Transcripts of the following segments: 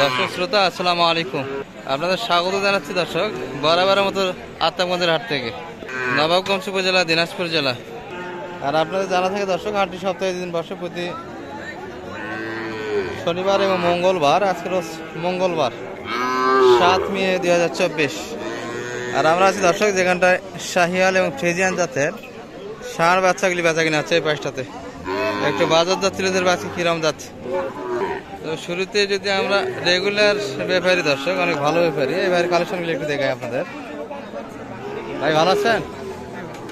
দর্শক শ্রোতা আসসালামু আলাইকুম, আপনাদের স্বাগত জানাচ্ছি দর্শক বরাবরের মতো আত্মাগঞ্জের হাট থেকে, নবাবগঞ্জ উপজেলা, দিনাজপুর জেলা। আর আপনাদের জানা থাকে দর্শক, হাটটি সপ্তাহে দিন বসে প্রতি শনিবার এবং মঙ্গলবার। আজকে রোজ মঙ্গলবার 7 মে 2024। আর আমরা আছি দর্শক যেখানটায় শাহিওয়াল এবং ফ্রিজিয়ান জাতের ষাঁড় বাচ্চাগুলি বেচা কিনা আছে। এই পাশটাতে একটু বাজার যাত্রীদের বাচ্চা কিরম যাচ্ছে। তো শুরুতে যদি আমরা রেগুলার ব্যাপারী দর্শক, অনেক ভালো ব্যাপারী, এই ভাইয়ের কালেকশনগুলো একটু দেখাই আপনাদের। ভাই ভালো আছেন?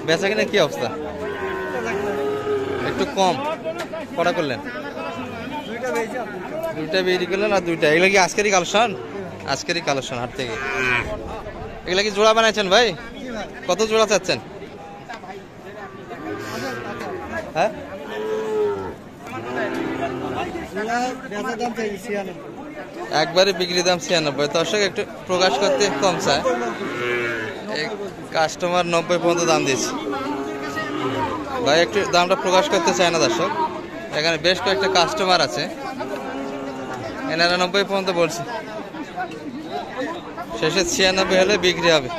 বেচা কিনা কি অবস্থা? একটু কম। কটা করলেন? দুইটা বিক্রি করলেন আর দুইটা। এগুলো কি আজকেরই কালেকশন? আজকেরই কালেকশন হাট থেকে। এগুলা কি জোড়া বানাইছেন ভাই? কত জোড়া চাচ্ছেন? হ্যাঁ, একবারে বিক্রি দাম 96। দর্শক একটু প্রকাশ করতে কম চায়, কাস্টমার 90 পর্যন্ত দাম দিয়েছে। ভাই একটু দামটা প্রকাশ করতে চায় না দর্শক, এখানে বেশ কয়েকটা কাস্টমার আছে, এনারা 90 পর্যন্ত বলছে। শেষে 96 হলে বিক্রি হবে।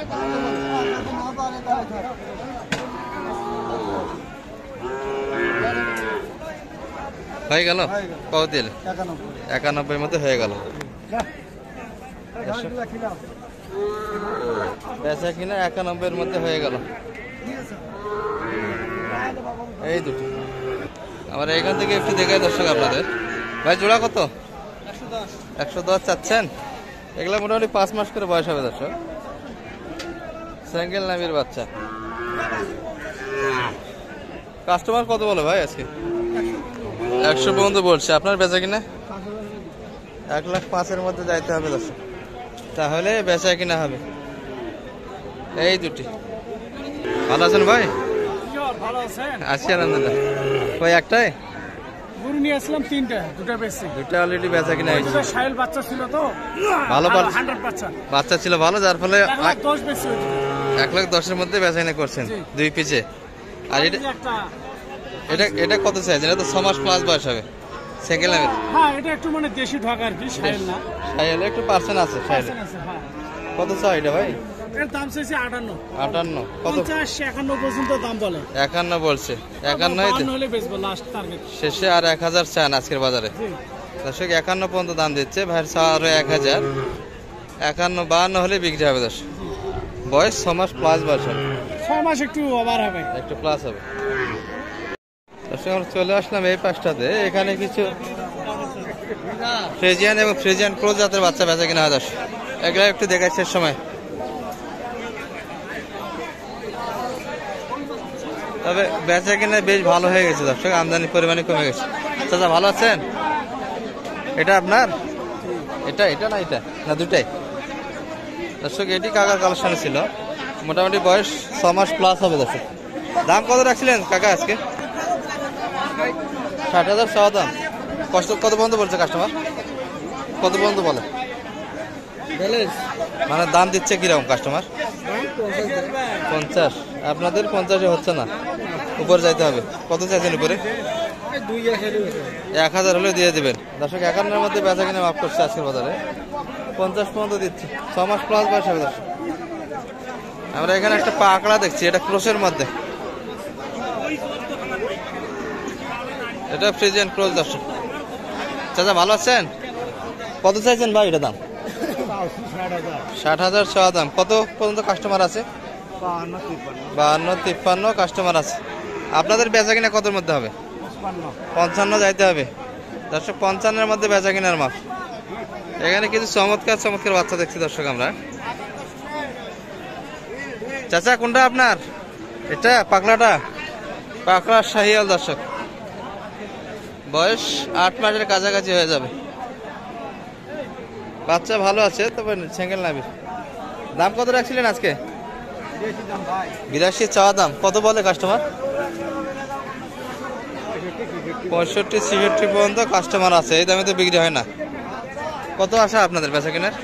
হয়ে গেল? কত দিলে? 91 মতো হয়ে গেল। বেচা কিনা 91 মধ্যে হয়ে গেল। এই দুটো আমার এখান থেকে একটু দেখাই দর্শক আপনাদের। ভাই জোড়া কত? 110 চাচ্ছেন? এগুলা মোটামুটি 5 মাস করে বয়স হবে দর্শক, সিঙ্গেল নামের বাচ্চা। কাস্টমার কত বলে ভাই আজকে? 100 পর্যন্ত বলছে। আপনার বেচা কিনা 1,05,000-এর মধ্যে যাইতে হবে দর্শক, তাহলে বেচা কিনা হবে। এই দুটি। ভালো আছেন ভাই? আছি আলহামদুলিল্লাহ। ওই একটাই গরু নিয়ে আসলাম, দুটা বেশি, দুটা অলরেডি বেচা কিনা হয়েছে। শাইল বাচ্চা ছিল তো, ভালো 100 বাচ্চা ছিল ভালো, যার ফলে 1,10,000 বেশি, 1,10,000-এর মধ্যে বেচা কিনা করছেন দুই পিছে। আর এটা কত চাইছেন? এটা তো 6 মাস প্লাস বয়স হবে, সেকেন্ড লাইনের। হ্যাঁ, এটা একটু মানে দেশি ঢাক আর কি, শাইল না। শাইল একটু পার্সেন্ট আছে। শাইল কত চাই এটা ভাই? এর দাম চাইছে 58। কত? 50-51 পর্যন্ত দাম বলে। 51 বলছে। 51 হলে বেচবো লাস্ট টার্গেট। শেষে আর 1000 চান আজকের বাজারে দর্শক। 51 পর্যন্ত দাম দিচ্ছে ভাইয়ের, আরো 1000। 51-52 হলে বিক্রি হবে দর্শক। বয়স 6 মাস প্লাস বয়স হবে। 6 মাস একটু ওভার হবে, একটু প্লাস হবে দর্শক। আমরা চলে আসলাম এই পাশটাতে, এখানে কিছু ফ্রিজিয়ান এবং ফ্রিজিয়ান ক্রস জাতের বাচ্চা বেচা কিনা হয় দর্শক। এগুলো একটু দেখাচ্ছে সময়। তবে বেচা কিনা বেশ ভালো হয়ে গেছে দর্শক, আমদানির পরিমাণে কমে গেছে। চাচা ভালো আছেন? এটা আপনার? এটা না এটা না দুটাই দর্শক। এটি কাকার কালেকশনে ছিল, মোটামুটি বয়স 6 মাস প্লাস হবে দর্শক। দাম কত রাখছিলেন কাকা আজকে? 60,000 চাওয়া দাম। কত পর্যন্ত বলছে কাস্টমার? কত পর্যন্ত বলে? মানে দাম দিচ্ছে কিরকম কাস্টমার? 50। আপনাদের 50-এ হচ্ছে না, উপরে যাইতে হবে। কত চাইছেন উপরে? 1000 হলে দিয়ে দেবেন দর্শক। 51-এর মধ্যে বেচা কিনে মাফ করছে আজকের বাজারে, 50 পর্যন্ত দিচ্ছে। 6 মাস প্লাস বয়স হবে দর্শক। আমরা এখানে একটা পাকড়া দেখছি, এটা ক্রসের মধ্যে, এটা ফ্রিজিয়ান ক্রস দর্শক। চাচা ভালো আছেন? কত চাইছেন ভাই এটা দাম? 60,000 চাওয়া দাম। কত পর্যন্ত কাস্টমার আছে? 52-53 কাস্টমার আছে। আপনাদের বেচা কিনা কতর মধ্যে হবে? 55 যাইতে হবে দর্শক। 55-এর মধ্যে বেচা কিনার মাপ। এখানে কিছু চমৎকার বাচ্চা দেখছি দর্শক আমরা। চাচা কোনটা আপনার? এটা পাকড়াটা? পাকড়া শাহিওয়াল দর্শক, বয়স 8 মাসের কাছাকাছি হয়ে যাবে। বাচ্চা ভালো আছে, তবে সিঙ্গেল নাবির। দাম কত রাখছিলেন আজকে? 82 চাওয়া দাম। কত বলে কাস্টমার? 65-66 পর্যন্ত কাস্টমার আছে। এই দামে তো বিক্রি হয় না। কত আশা আপনাদের বেচা কিনার?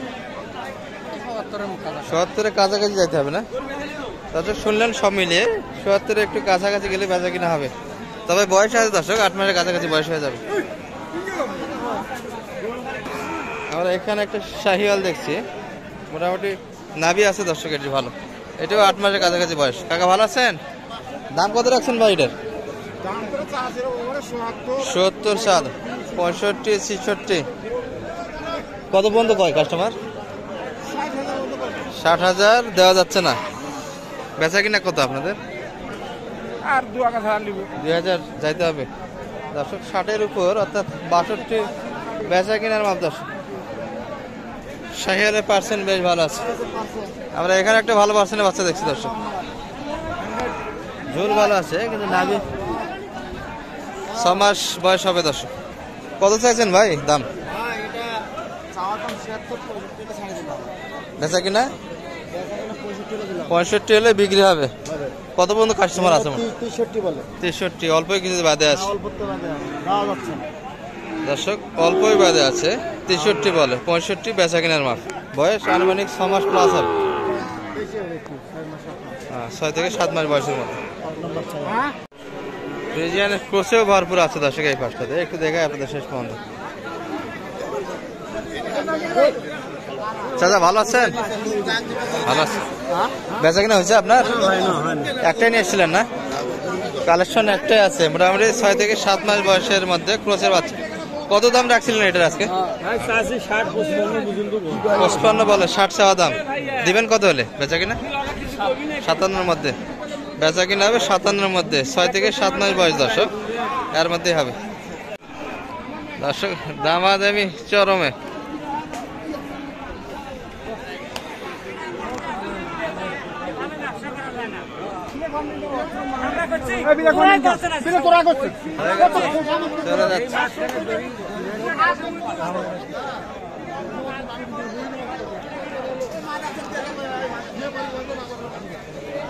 70-এর কাছাকাছি যাইতে হবে না দর্শক? শুনলেন সব মিলিয়ে 70-এর একটু কাছাকাছি গেলে বেচা কিনা হবে। তবে বয়স আছে দর্শক, 8 মাসের কাছাকাছি বয়স হয়ে যাবে। আমরা এখানে একটা শাহিওয়াল দেখছি, মোটামুটি নাভি আছে দর্শক, এটি ভালো। এটাও 8 মাসের কাছাকাছি বয়স। কাকা ভালো আছেন? দাম কত রাখছেন ভাই এটার? 70, 65, 66। কত পর্যন্ত কয় কাস্টমার? 60,000 দেওয়া যাচ্ছে না। বেচা কিনা কত আপনাদের? আর 2,000 নিব। 2,000 যাইতে হবে দর্শক। 60-এর উপর অর্থাৎ 62 বেচা কিনার মাপ দর্শক। শাহিওয়ালের পার্সেন্ট বেশ ভালো আছে। আমরা এখানে একটা ভালো পার্সেন্টের বাচ্চা দেখছি দর্শক, ঝোল ভালো আছে কিন্তু নাভি 6 মাস বয়স হবে দর্শক। কত চাইছেন ভাই দাম? বেচা কিনা 65 হলে বিক্রি হবে। কত পর্যন্ত কাস্টমার আছে? 63। অল্পই কিছু বাদে আছে দর্শক, অল্পই বাদে আছে। 63 বলে, 65 বেচা কিনার মাপ। বয়স আনুমানিক 6 মাস প্লাস হবে। 6 থেকে 7 মাস বয়সের মতো। ফ্রিজিয়ানের ক্রসেও ভরপুর আছে দর্শক এই পাশটাতে। একটু দেখাই আপনাদের শেষ পর্যন্ত। চাচা ভালো আছেন? ভালো আছেন। বেচা কিনা হয়েছে আপনার? একটাই নিয়ে এসেছিলেন না? কালেকশন একটাই আছে, মোটামুটি 6 থেকে 7 মাস বয়সের মধ্যে ক্রসের বাচ্চা। কত দাম রাখছিলেন এটার আজকে? 55 বলে, 60 চাওয়া দাম। দিবেন কত হলে বেচা কিনা? 57-এর মধ্যে বেচা কিনা হবে। 57-এর মধ্যে 6 থেকে 7 মাস বয়স দর্শক, এর মধ্যেই হবে দর্শক। দামাদামি চরমে। চলে যাচ্ছে।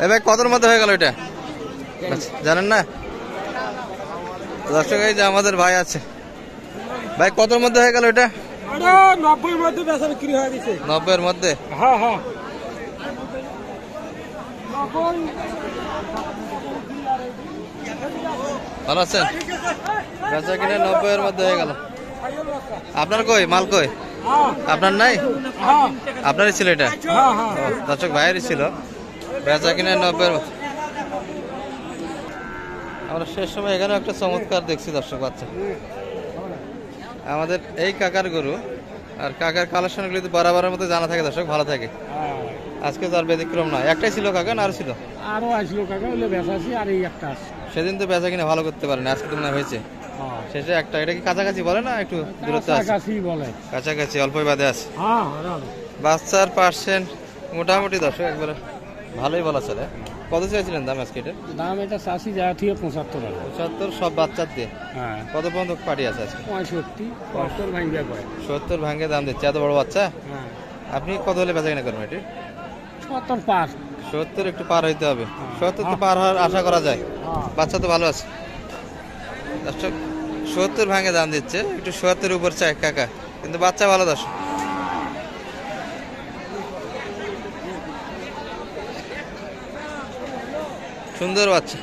ভাই কতর মধ্যে হয়ে গেল এটা জানেন না দর্শক? এই যে আমাদের ভাই আছে। ভাই কতর মধ্যে হয়ে গেল এটা? 90-এর মধ্যে বেচা বিক্রি হয়ে গেছে। 90-এর মধ্যে? হ্যাঁ হ্যাঁ। ভালো আছেন? বেচা কিনে 90-এর মধ্যে হয়ে গেল। আপনার কই মাল কই? আপনার নাই? আপনারই ছিল এটা? দর্শক ভাইয়েরই ছিল। বেচা কিনে 90-এর। আমরা শেষ সময় এখানে একটা চমৎকার দেখছি দর্শক বাচ্চা। আমাদের এই কাকার গরু আর কাকার কালেকশনগুলো যদি বরাবরের মধ্যে জানা থাকে দর্শক, ভালো থাকে। আজকে তো আর ব্যতিক্রম নয়। একটাই ছিল কাকা না আরো ছিল? আরো আসলো কাকা, বলে বেচাছি আর এই একটা আছে। সেদিন তো বেচা কিনে ভালো করতে পারেন, আজকে তো মনে হয়েছে শেষে একটা। এটা কি কাছাকাছি বলে না একটু দূরত্ব আছে? কাছাকাছি, অল্পই বাদে আছে। বাচ্চার পার্সেন্ট মোটামুটি দর্শক একবারে ভালোই বলা চলে। কত চাইছিলেন দাম আজকে এটার? দাম এটা চাষি যা ঠিক 75। 75 সব বাচ্চার দিয়ে? হ্যাঁ। কত পর্যন্ত পাটি আছে আজকে? 65 ভাঙ্গে কয়। 70 ভাঙ্গে দাম দিচ্ছে, এত বড় বাচ্চা। আপনি কত হলে বেচা কিনা করবেন এটি? 70 পার। 70 একটু পার হইতে হবে। 70 তো পার হওয়ার আশা করা যায়। বাচ্চা তো ভালো আছে দর্শক। 70 ভাঙ্গে দাম দিচ্ছে, একটু 70-এর উপর চাই কাকা, কিন্তু বাচ্চা ভালো দর্শক। সুন্দর বাচ্চা।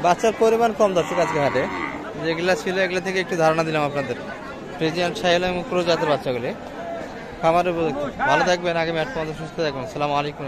বাচ্চার পরিমাণ কম দর্শক আজকে হাটে। যেগুলা ছিল এগুলো থেকে একটু ধারণা দিলাম আপনাদের। ফ্রিজিয়ান, শাহিওয়াল এবং ক্রস জাতের বাচ্চাগুলি খামারের উপযুক্ত। ভালো থাকবেন, আগামী 8 পর্যন্ত সুস্থ থাকবেন। আসসালামু আলাইকুম।